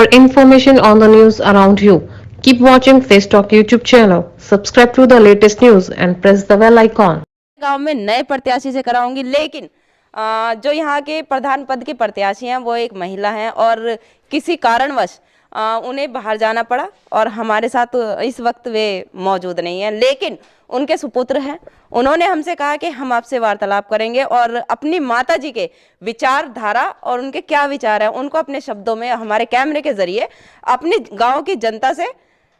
For information on the news around you, keep watching Face Talk YouTube channel. Subscribe to the latest news and press the bell icon. गांव में नए प्रत्याशी से कराऊंगी, लेकिन जो यहाँ के प्रधान पद के प्रत्याशी हैं वो एक महिला हैं और किसी कारणवश उन्हें बाहर जाना पड़ा और हमारे साथ इस वक्त वे मौजूद नहीं हैं, लेकिन उनके सुपुत्र हैं। उन्होंने हमसे कहा कि हम आपसे वार्तालाप करेंगे और अपनी माताजी के विचारधारा और उनके क्या विचार हैं उनको अपने शब्दों में हमारे कैमरे के जरिए अपनी गांव की जनता से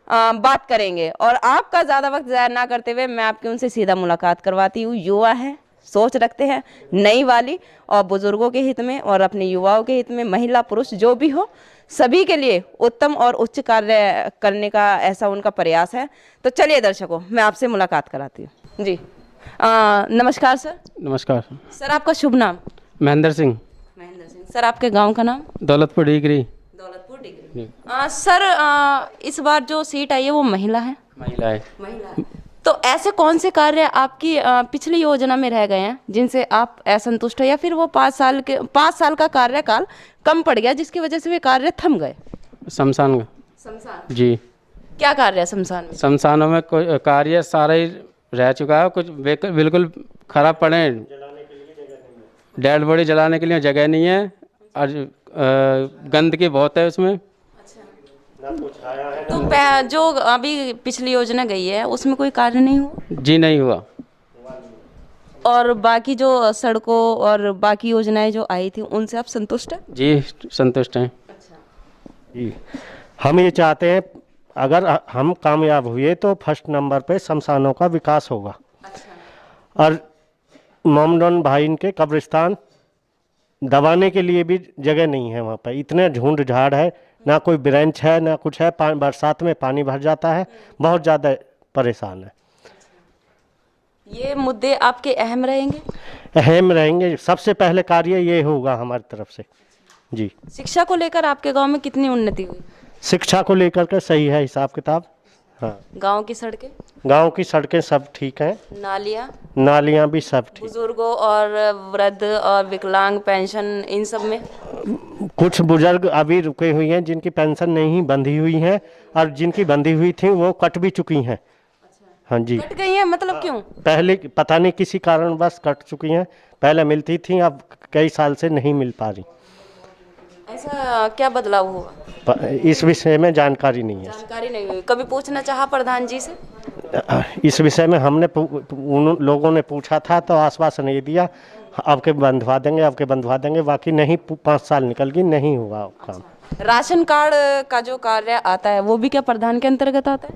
बात करेंगे। और आपका ज़्यादा वक्त ज़ाया ना करते हुए मैं आपकी उनसे सीधा मुलाकात करवाती हूँ। युवा हैं, सोच रखते हैं नई वाली, और बुजुर्गों के हित में और अपने युवाओं के हित में, महिला पुरुष जो भी हो सभी के लिए उत्तम और उच्च कार्य करने का ऐसा उनका प्रयास है। तो चलिए दर्शकों, मैं आपसे मुलाकात कराती हूँ। जी नमस्कार सर। नमस्कार सर, आपका शुभ नाम? महेंद्र सिंह। महेंद्र सिंह। सर, आपके गांव का नाम? Daulatpur degree. Daulatpur degree. Sir, इस बार जो सीट आई है वो महिला है? महिला है। महिला है। तो ऐसे कौन से कार्य आपकी पिछली योजना में रह गए हैं जिनसे आप असंतुष्ट हो, या फिर वो 5 साल का कार्यकाल कम पड़ गया जिसकी वजह से वे कार्य थम गए? शमशान जी। क्या कार्य है शमशान में? शमशानों में कोई कार्य सारा ही रह चुका है, कुछ बिल्कुल खराब पड़े हैं। डेड बॉडी जलाने के लिए जगह नहीं है और गंदगी बहुत है उसमें। तो जो अभी पिछली योजना गई है उसमें कोई कार्य नहीं हुआ? जी नहीं हुआ। और बाकी जो सड़कों और बाकी योजनाएं जो आई थी उनसे आप संतुष्ट हैं? जी संतुष्ट हैं। अच्छा जी, हम ये चाहते हैं अगर हम कामयाब हुए तो फर्स्ट नंबर पे शमशानों का विकास होगा। अच्छा। और मोमडन भाई के कब्रिस्तान दबाने के लिए भी जगह नहीं है वहाँ पर, इतने झुंड झाड़ है, ना कोई ब्रेंच है ना कुछ है। बरसात में पानी भर जाता है, बहुत ज़्यादा परेशान है। ये मुद्दे आपके अहम रहेंगे? अहम रहेंगे। सबसे पहले कार्य ये होगा हमारी तरफ से। जी। शिक्षा को लेकर आपके गांव में कितनी उन्नति हुई? शिक्षा को लेकर के सही है हिसाब किताब। हाँ। गांव की सड़कें? गांव की सड़कें सब ठीक हैं। नालियाँ भी सब ठीक। बुजुर्गों और वृद्ध और विकलांग पेंशन इन सब में? कुछ बुजुर्ग अभी रुके हुए हैं जिनकी पेंशन नहीं बंधी हुई है, और जिनकी बंधी हुई थी वो कट भी चुकी हैं। अच्छा। हाँ जी। कट गई हैं मतलब क्यों? पहले पता नहीं किसी कारण बस कट चुकी हैं। पहले मिलती थी, अब कई साल से नहीं मिल पा रही। ऐसा क्या बदलाव हुआ? इस विषय में जानकारी नहीं है। जानकारी नहीं हुई। कभी पूछना चाहा प्रधान जी से? इस विषय में हमने उन लोगों ने पूछा था तो आश्वासन ये दिया, आपके बंधवा देंगे, बाकी नहीं 5 साल निकल गई, नहीं हुआ काम। राशन कार्ड का जो कार्य आता है वो भी क्या प्रधान के अंतर्गत आता है?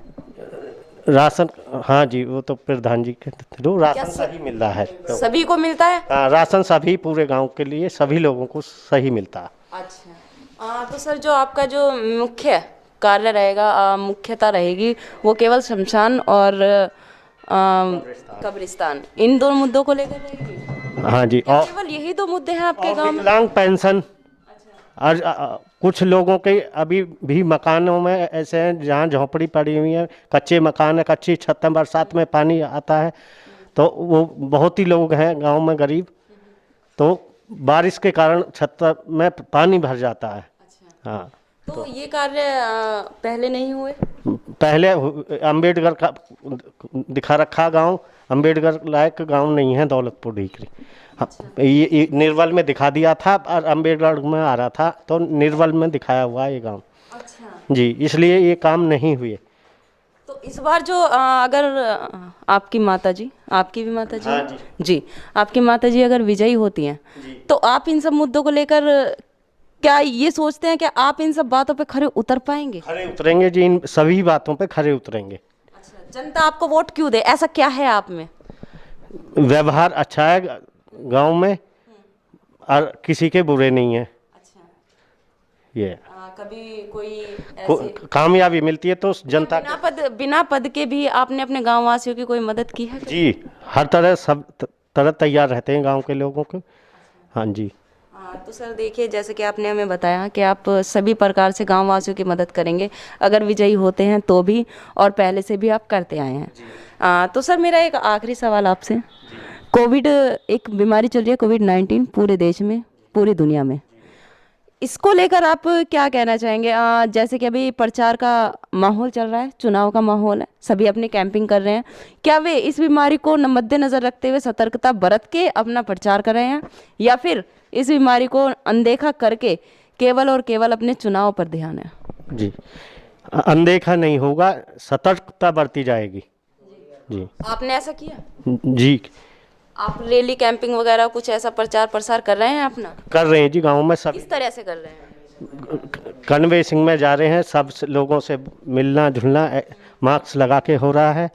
राशन, हाँ जी, वो तो प्रधान जी के थ्रू राशन सही मिल रहा है। सभी को मिलता है? राशन सभी पूरे गांव के लिए सभी लोगों को सही मिलता है। अच्छा। तो सर, जो आपका जो मुख्य कार्य रहेगा, मुख्यता रहेगी वो केवल शमशान और कब्रिस्तान, इन दो मुद्दों को लेकर रहेगी? हाँ जी। और केवल यही 2 मुद्दे हैं आपके गांव में? विकलांग पेंशन। और कुछ लोगों के अभी भी मकानों में ऐसे हैं जहाँ झोंपड़ी पड़ी हुई है, कच्चे मकान है, कच्ची छत में, बरसात में पानी आता है तो वो बहुत ही लोग हैं गांव में गरीब, तो बारिश के कारण छत में पानी भर जाता है। अच्छा। हाँ। तो ये कार्य पहले नहीं हुए? पहले अम्बेडकर का दिखा रखा गांव, अम्बेडकर लायक गांव नहीं है दौलतपुर डिग्री। अच्छा। ये निर्वल में दिखा दिया था और अम्बेडकर में आ रहा था तो निर्वल में दिखाया हुआ ये गांव। अच्छा। जी, इसलिए ये काम नहीं हुए। तो इस बार जो अगर आपकी माताजी, आपकी भी माताजी? हाँ जी। जी, आपकी माताजी अगर विजयी होती हैं तो आप इन सब मुद्दों को लेकर क्या ये सोचते हैं कि आप इन सब बातों पे खरे उतर पाएंगे? खरे उतरेंगे जी, इन सभी बातों पे खरे उतरेंगे। अच्छा। जनता आपको वोट क्यों दे? ऐसा क्या है आप में? व्यवहार अच्छा है गांव में और किसी के बुरे नहीं है। अच्छा। ये कभी कोई कामयाबी मिलती है तो जनता बिना पद के भी आपने अपने गांव वासियों की कोई मदद की है? जी, हर तरह सब तरह तैयार रहते हैं गांव के लोगों को। हाँ जी। तो सर देखिए, जैसे कि आपने हमें बताया कि आप सभी प्रकार से गांव वासियों की मदद करेंगे अगर विजयी होते हैं तो भी, और पहले से भी आप करते आए हैं। तो सर मेरा एक आखिरी सवाल आपसे, कोविड एक बीमारी चल रही है, कोविड-19 पूरे देश में, पूरी दुनिया में, इसको लेकर आप क्या कहना चाहेंगे? जैसे कि अभी प्रचार का माहौल चल रहा है, चुनाव का माहौल है, सभी अपनी कैंपिंग कर रहे हैं, क्या वे इस बीमारी को मद्देनजर रखते हुए सतर्कता बरत के अपना प्रचार कर रहे हैं, या फिर इस बीमारी को अनदेखा करके केवल और केवल अपने चुनाव पर ध्यान है? जी, अनदेखा नहीं होगा, सतर्कता बरती जाएगी। जी आपने ऐसा किया? जी आप रैली कैंपिंग वगैरह कुछ ऐसा प्रचार प्रसार कर रहे हैं अपना? कर रहे हैं जी, गांव में सब किस तरह से कर रहे हैं? कन्वेसिंग में जा रहे हैं, सब लोगों से मिलना जुलना मास्क लगा के हो रहा है,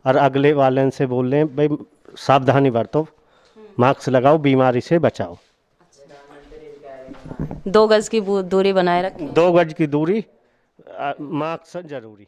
और अगले वाले से बोल रहे हैं भाई सावधानी बरतो, मास्क लगाओ, बीमारी से बचाओ। 2 गज की दूरी बनाए रखें। 2 गज की दूरी, मास्क जरूरी।